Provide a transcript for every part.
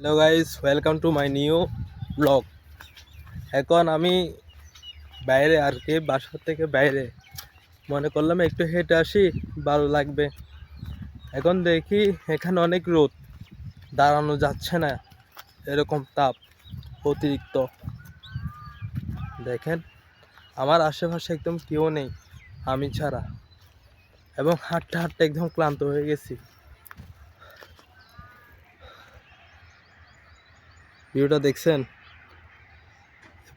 Hello guys, welcome to my new blog. এখন আমি বাইরে আর কি, বাসা থেকে বাইরে মনে করলাম একটু হেঁটে আসি, ভালো লাগবে। এখন দেখি এখানে অনেক রোদ, দাঁড়ানো যাচ্ছে না, এরকম তাপ অতিরিক্ত। দেখেন আমার আশেপাশে একদম কেউ নেই আমি ছাড়া, এবং হাঁটতে হাঁটতে একদম ক্লান্ত হয়ে গেছি। ভিউটা দেখছেন?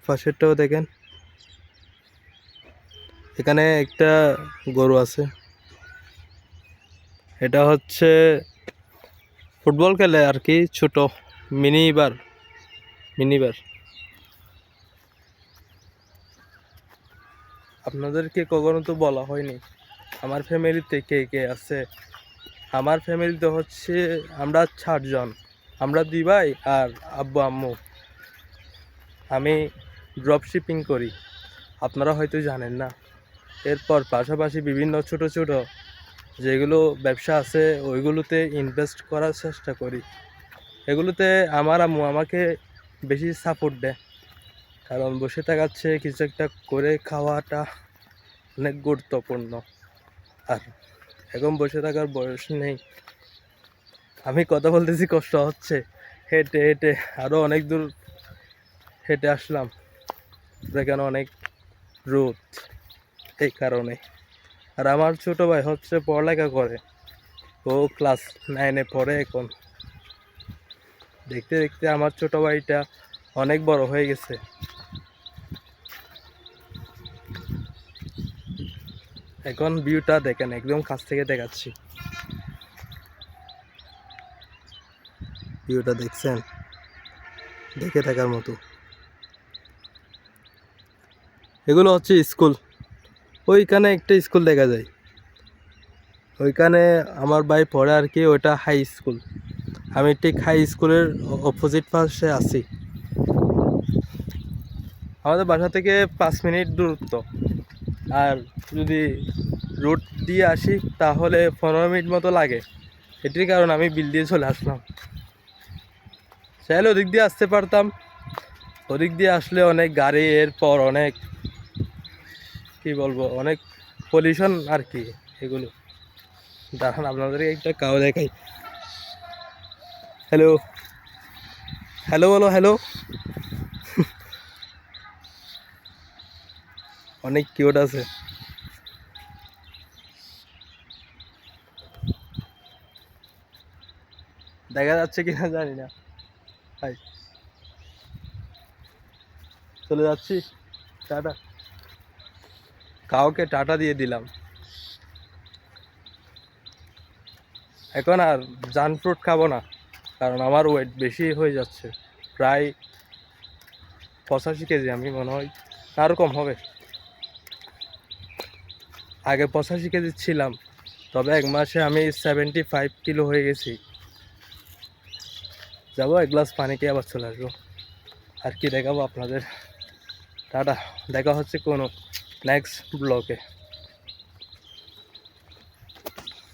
পাশেরটাও দেখেন, এখানে একটা গরু আছে। এটা হচ্ছে ফুটবল খেলে আর কি, ছোট মিনিবার। আপনাদেরকে কখনো তো বলা হয়নি আমার ফ্যামিলিতে কে কে আছে। আমার ফ্যামিলিতে হচ্ছে আমরা 4 জন, আমরা 2 ভাই আর আব্বু আম্মু। আমি ড্রপ শিপিং করি, আপনারা হয়তো জানেন না। এরপর পাশাপাশি বিভিন্ন ছোট ছোট যেগুলো ব্যবসা আছে ওইগুলোতে ইনভেস্ট করার চেষ্টা করি। এগুলোতে আমার আম্মু আমাকে বেশি সাপোর্ট দেয়, কারণ বসে থাকাচ্ছে কিছু একটা করে খাওয়াটা অনেক গুরুত্বপূর্ণ। আর এখন বসে থাকার বয়স নেই। আমি কথা বলতেছি কষ্ট হচ্ছে, হেঁটে হেঁটে আরও অনেক দূর হেঁটে আসলাম, এখানে অনেক রোদ, এই কারণে। আর আমার ছোট ভাই হচ্ছে পড়ালেখা করে, ও ক্লাস 9-এ পড়ে এখন। দেখতে দেখতে আমার ছোট ভাইটা অনেক বড় হয়ে গেছে। এখন ভিউটা দেখেন, একদম কাছ থেকে দেখাচ্ছি। ভিউটা দেখছেন? দেখে থাকার মতো। এগুলো হচ্ছে স্কুল, ওইখানে একটা স্কুল দেখা যায়, ওইখানে আমার ভাই পড়ে আর কি, ওইটা হাই স্কুল। আমি ঠিক হাই স্কুলের অপোজিট পাশে আছি। আমাদের বাসা থেকে 5 মিনিট দূরত্ব, আর যদি রোড দিয়ে আসি তাহলে 15 মিনিট মতো লাগে। এটির কারণে আমি বিল দিয়ে চলে আসলাম। চাইলে ওদিক দিয়ে আসতে পারতাম, ওদিক দিয়ে আসলে অনেক গাড়ি, এরপর অনেক কি বলবো, অনেক পলিউশন আর কি এগুলো। দাঁড়ান আপনাদেরকে একটা কাউ দেখাই। হ্যালো হ্যালো বলো, হ্যালো। অনেক কিউট আছে। দেখা যাচ্ছে কিনা জানি না, হাই চলে যাচ্ছি, টাটা। কাউকে টাটা দিয়ে দিলাম। এখন আর জাঙ্ক ফ্রুট খাবো না, কারণ আমার ওয়েট বেশি হয়ে যাচ্ছে, প্রায় 85 কেজি। আমি মনে হয় আরও কম হবে। আগে 85 কেজি ছিলাম, তবে 1 মাসে আমি 75 কিলো হয়ে গেছি। যাবো, 1 গ্লাস পানি খেয়ে আবার চলে আসবো। আর কি দেখাবো আপনাদের। টাটা, দেখা হচ্ছে কোনো নেক্সট ব্লগে।